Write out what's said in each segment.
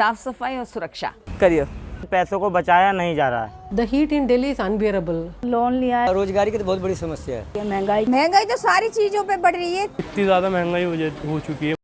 साफ सफाई और सुरक्षा। करियर, पैसों को बचाया नहीं जा रहा है। The heat in Delhi is unbearable. Loan लिया है, रोजगारी की तो बहुत बड़ी समस्या है। महंगाई तो सारी चीजों पे बढ़ रही है। इतनी ज़्यादा महंगाई हो चुकी है।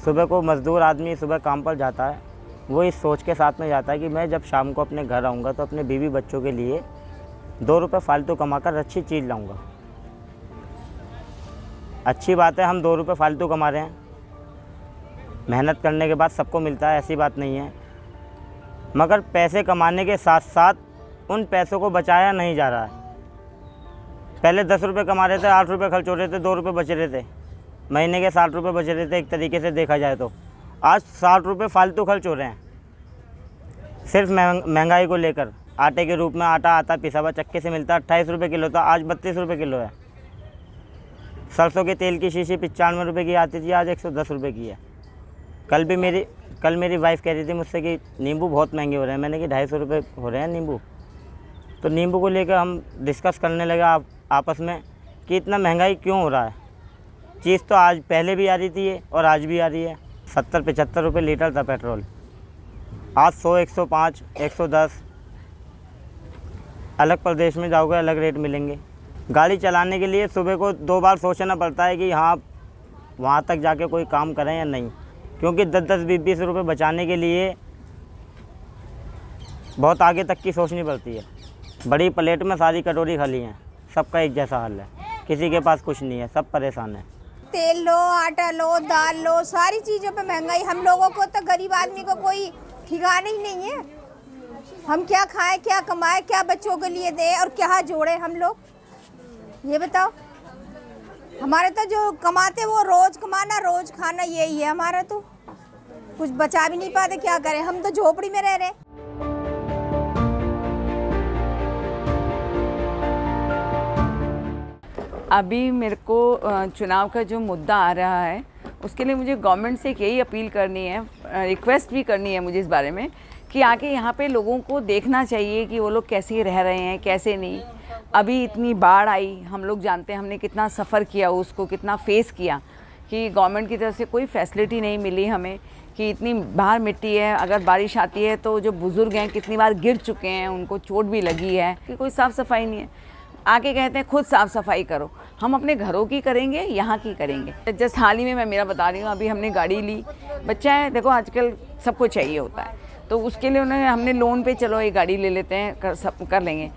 सुबह को मज़दूर आदमी सुबह काम पर जाता है, वो इस सोच के साथ में जाता है कि मैं जब शाम को अपने घर आऊँगा तो अपने बीवी बच्चों के लिए 2 रुपये फालतू कमाकर अच्छी चीज़ लाऊँगा। अच्छी बात है, हम 2 रुपये फालतू कमा रहे हैं, मेहनत करने के बाद सबको मिलता है, ऐसी बात नहीं है। मगर पैसे कमाने के साथ साथ उन पैसों को बचाया नहीं जा रहा है। पहले 10 रुपये कमा रहे थे, 8 रुपये खर्च हो रहे थे, 2 रुपये बच रहे थे, महीने के 60 रुपये बच रहे थे। एक तरीके से देखा जाए तो आज 60 रुपये फालतू खर्च हो रहे हैं, सिर्फ महंगाई को लेकर। आटे के रूप में आटा आता पिसा हुआ चक्के से मिलता 28 रुपये किलो था, आज 32 रुपये किलो है। सरसों के तेल की शीशी 95 रुपये की आती थी, आज 110 रुपये की है। कल मेरी वाइफ कह रही थी मुझसे कि नींबू बहुत महंगे हो रहे हैं। मैंने कि 250 रुपये हो रहे हैं नींबू। तो नींबू को लेकर हम डिस्कस करने लगे आपस में कि इतना महंगाई क्यों हो रहा है। चीज़ तो आज पहले भी आ रही थी और आज भी आ रही है। 70-75 रुपये लीटर था पेट्रोल, आज 100, 105, 110। अलग प्रदेश में जाओगे अलग रेट मिलेंगे। गाड़ी चलाने के लिए सुबह को 2 बार सोचना पड़ता है कि हाँ वहाँ तक जाके कोई काम करें या नहीं, क्योंकि 10-10, 20-20 रुपये बचाने के लिए बहुत आगे तक की सोचनी पड़ती है। बड़ी प्लेट में सारी कटोरी खाली हैं, सबका एक जैसा हाल है, किसी के पास कुछ नहीं है, सब परेशान हैं। तेल लो, आटा लो, दाल लो, सारी चीजों पे महंगाई। हम लोगों को तो गरीब आदमी को कोई ठिकाना ही नहीं है। हम क्या खाएं, क्या कमाएं, क्या बच्चों के लिए दें और क्या जोड़े हम लोग, ये बताओ। हमारे तो जो कमाते वो रोज कमाना रोज खाना, यही है हमारा। तो कुछ बचा भी नहीं पाते, क्या करें, हम तो झोपड़ी में रह रहे। अभी मेरे को चुनाव का जो मुद्दा आ रहा है उसके लिए मुझे गवर्नमेंट से यही अपील करनी है, रिक्वेस्ट भी करनी है मुझे इस बारे में कि आके यहाँ पे लोगों को देखना चाहिए कि वो लोग कैसे रह रहे हैं, कैसे नहीं। अभी इतनी बाढ़ आई, हम लोग जानते हैं, हमने कितना सफ़र किया, उसको कितना फेस किया कि गवर्नमेंट की तरफ से कोई फैसिलिटी नहीं मिली हमें, कि इतनी बाहर मिट्टी है, अगर बारिश आती है तो जो बुज़ुर्ग हैं कितनी बार गिर चुके हैं, उनको चोट भी लगी है, कि कोई साफ़ सफाई नहीं है। आके कहते हैं खुद साफ़ सफाई करो। हम अपने घरों की करेंगे, यहाँ की करेंगे। जस्ट हाल ही में मैं मेरा बता रही हूँ, अभी हमने गाड़ी ली, बच्चा है, देखो आजकल सबको चाहिए होता है, तो उसके लिए हमने लोन पे चलो एक गाड़ी ले लेते हैं, कर लेंगे।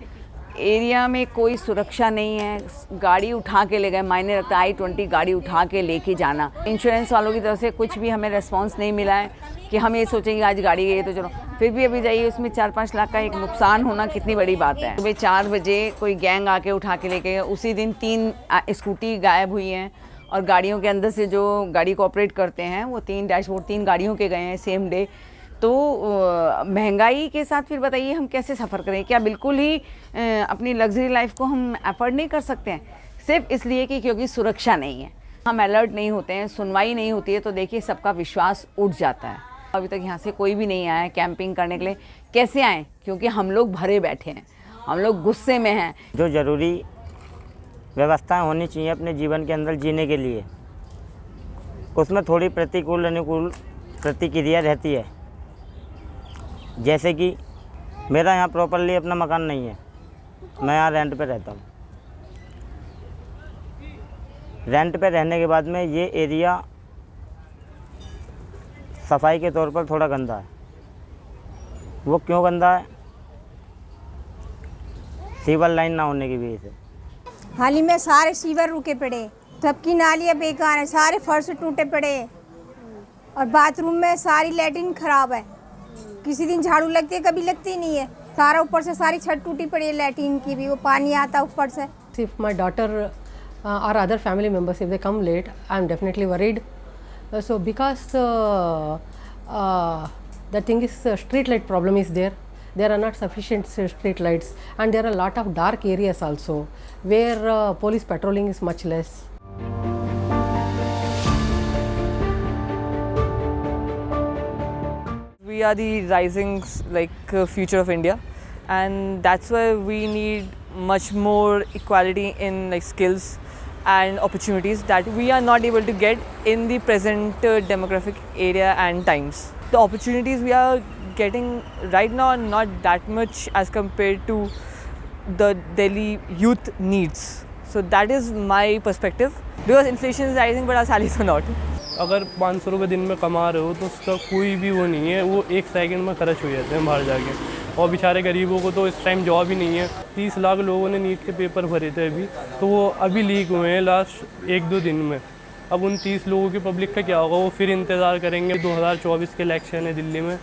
एरिया में कोई सुरक्षा नहीं है, गाड़ी उठा के ले गए, मायने रखता है I-20 गाड़ी उठा के लेके जाना। इंश्योरेंस वालों की तरफ से कुछ भी हमें रिस्पॉन्स नहीं मिला है कि हम ये सोचेंगे आज गाड़ी गई तो चलो, फिर भी अभी जाइए उसमें 4-5 लाख का एक नुकसान होना कितनी बड़ी बात है। सुबह 4 बजे कोई गैंग आके उठा के लेके गया, उसी दिन 3 स्कूटी गायब हुई हैं और गाड़ियों के अंदर से जो गाड़ी को ऑपरेट करते हैं वो 3 डैशबोर्ड 3 गाड़ियों के गए हैं सेम डे। तो महंगाई के साथ फिर बताइए हम कैसे सफ़र करें? क्या बिल्कुल ही अपनी लग्जरी लाइफ को हम अफोर्ड नहीं कर सकते हैं सिर्फ इसलिए कि क्योंकि सुरक्षा नहीं है, हम अलर्ट नहीं होते हैं, सुनवाई नहीं होती है, तो देखिए सबका विश्वास उठ जाता है। अभी तक यहाँ से कोई भी नहीं आया है कैंपिंग करने के लिए। कैसे आए? क्योंकि हम लोग भरे बैठे हैं, हम लोग गुस्से में हैं। जो ज़रूरी व्यवस्थाएं होनी चाहिए अपने जीवन के अंदर जीने के लिए, उसमें थोड़ी प्रतिकूल अनुकूल प्रतिक्रिया रहती है। जैसे कि मेरा यहाँ प्रॉपरली अपना मकान नहीं है, मैं यहाँ रेंट पे रहता हूँ। रेंट पे रहने के बाद में ये एरिया सफाई के तौर पर थोड़ा गंदा है। वो क्यों गंदा है? सीवर लाइन ना होने की वजह से। हाल ही में सारे सीवर रुके पड़े, सबकी नालियाँ बेकार हैं, सारे फर्श टूटे पड़े और बाथरूम में सारी लैट्रिन खराब है। किसी दिन झाड़ू लगती है, कभी लगती नहीं है। सारा ऊपर से सारी छत टूटी पड़ी है लैट्रिन की भी, वो पानी आता ऊपर से। If my daughter or other family members, if they come late, I'm definitely worried. So because the thing is, street light problem is there. There are not sufficient street lights, and there are a lot of dark areas also where police patrolling is much less. We are the rising future of India, and that's why we need much more equality in skills and opportunities that we are not able to get in the present demographic area and times. The opportunities we are getting right now are not that much as compared to the Delhi youth needs. So that is my perspective. Because inflation is rising but our salaries are not. अगर 500 रुपये दिन में कमा रहे हो तो उसका कोई भी वो नहीं है, वो एक सेकंड में खर्च हो जाते हैं बाहर जाके। और बेचारे गरीबों को तो इस टाइम जॉब ही नहीं है। 30 लाख लोगों ने नीट के पेपर भरे थे अभी, तो वो अभी लीक हुए हैं लास्ट 1-2 दिन में। अब उन 30 लोगों की पब्लिक का क्या होगा? वो फिर इंतज़ार करेंगे। 2024 के इलेक्शन है दिल्ली में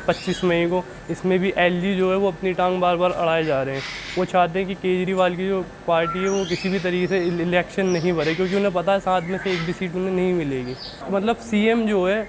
25 मई को, इसमें भी एलजी जो है वो अपनी टांग बार बार अड़ाए जा रहे हैं। वो चाहते हैं कि केजरीवाल की जो पार्टी है वो किसी भी तरीके से इलेक्शन नहीं भरे, क्योंकि उन्हें पता है 7 में से 1 भी सीट उन्हें नहीं मिलेगी। मतलब सीएम जो है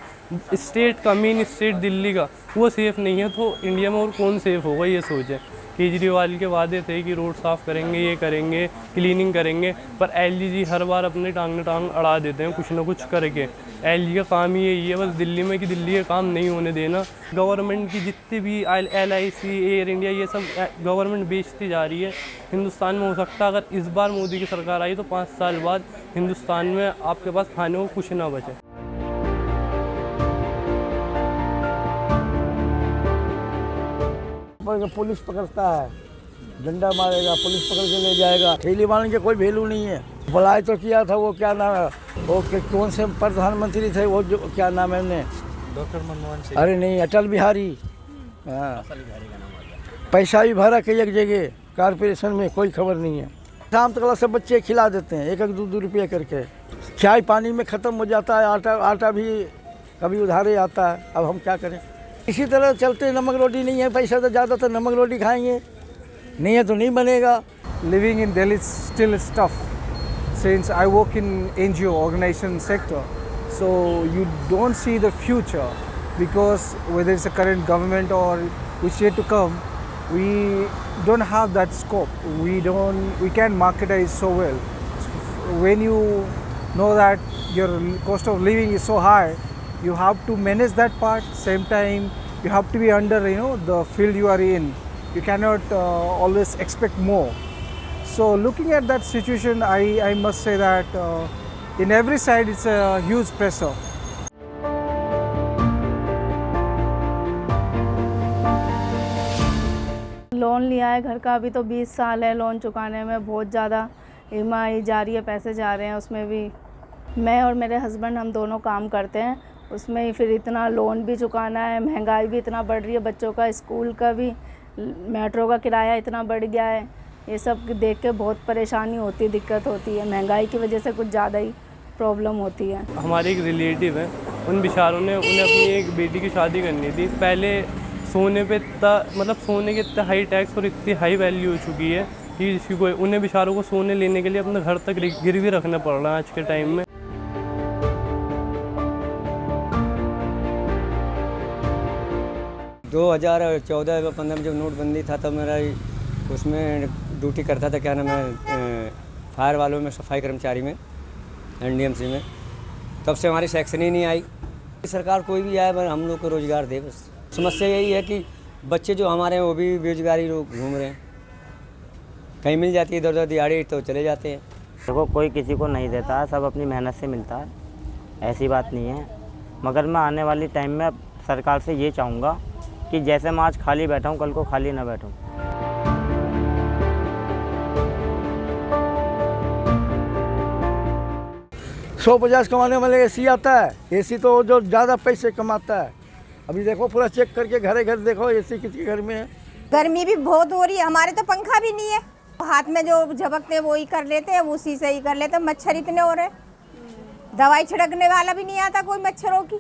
स्टेट का, मेन स्टेट दिल्ली का, वो सेफ़ नहीं है, तो इंडिया में और कौन सेफ़ होगा ये सोचें। केजरीवाल के वादे थे कि रोड साफ़ करेंगे, ये करेंगे, क्लीनिंग करेंगे, पर एलजी जी हर बार अपने टांग अड़ा देते हैं कुछ ना कुछ करके। एलजी का काम ही यही है बस दिल्ली में कि दिल्ली का काम नहीं होने देना। गवर्नमेंट की जितनी भी LIC, एयर इंडिया, ये सब गवर्नमेंट बेचती जा रही है। हिंदुस्तान में हो सकता है अगर इस बार मोदी की सरकार आई तो 5 साल बाद हिंदुस्तान में आपके पास खाने को कुछ ना बचे। पुलिस पकड़ता है, डंडा मारेगा, पुलिस पकड़ के ले जाएगा। ठेली वाले के कोई वैल्यू नहीं है। भलाई तो किया था, वो क्या नाम है, वो कौन से प्रधानमंत्री थे, वो जो क्या नाम है उन्हें, डॉक्टर मनमोहन सिंह। अरे नहीं, अटल बिहारी। हाँ, पैसा भी भरा कई एक जगह कारपोरेशन में, कोई खबर नहीं है। शाम तक सब बच्चे खिला देते हैं 1-2 रुपये करके। चाय पानी में ख़त्म हो जाता है, आटा भी कभी उधारे आता है। अब हम क्या करें? इसी तरह चलते, नमक रोटी नहीं है, पैसा तो ज़्यादा, तो नमक रोटी खाएंगे, नहीं है तो नहीं बनेगा। Living in Delhi still is tough since I work in NGO organization sector, so you don't see the future because whether it's a current government or which yet to come, we don't have that scope. We can't marketize so well. When you know that your cost of living is so high, you have to manage that part. Same time, you have to be under the field you are in. You cannot always expect more. So looking at that situation, I must say that in every side it's a huge pressure. Loan लिया है घर का, अभी तो 20 साल है loan चुकाने में, बहुत ज़्यादा EMI जा रही है, पैसे जा रहे हैं। उसमें भी मैं और मेरे हस्बैंड हम दोनों काम करते हैं, उसमें ही फिर इतना लोन भी चुकाना है, महंगाई भी इतना बढ़ रही है, बच्चों का स्कूल का भी, मेट्रो का किराया इतना बढ़ गया है। ये सब देख के बहुत परेशानी होती है, दिक्कत होती है, महंगाई की वजह से कुछ ज़्यादा ही प्रॉब्लम होती है। हमारे एक रिलेटिव हैं, उन बेचारों ने उन्हें अपनी एक बेटी की शादी करनी थी। पहले सोने पे इतना, मतलब सोने के इतना हाई टैक्स और इतनी हाई वैल्यू हो चुकी है कि किसी को, उन्हें बेचारों को सोने लेने के लिए अपने घर तक गिरवी रखना पड़ रहा है आज के टाइम में। 2014-15 में जब नोटबंदी था तब मेरा उसमें ड्यूटी करता था, क्या नाम है, फायर वालों में, सफाई कर्मचारी में, NDMC में। तब से हमारी सेक्शन ही नहीं आई। सरकार कोई भी आए, हम लोग को रोज़गार दे बस। समस्या यही है कि बच्चे जो हमारे हैं वो भी बेरोजगारी लोग घूम रहे हैं, कहीं मिल जाती है इधर उधर दिहाड़ी तो चले जाते हैं। देखो, कोई किसी को नहीं देता है, सब अपनी मेहनत से मिलता है, ऐसी बात नहीं है। मगर मैं आने वाली टाइम में सरकार से ये चाहूँगा कि जैसे मैं आज खाली बैठा हूँ, कल को खाली ना बैठूँ। 150 कमाने वाले एसी आता है, एसी तो जो ज़्यादा पैसे कमाता है। अभी देखो पूरा चेक करके घरे घर देखो एसी किसी घर में है। गर्मी भी बहुत हो रही है, हमारे तो पंखा भी नहीं है, हाथ में जो झपकते हैं वो ही कर लेते हैं, उसी से ही कर लेते हैं। मच्छर इतने हो रहे, दवाई छिड़कने वाला भी नहीं आता कोई मच्छरों की।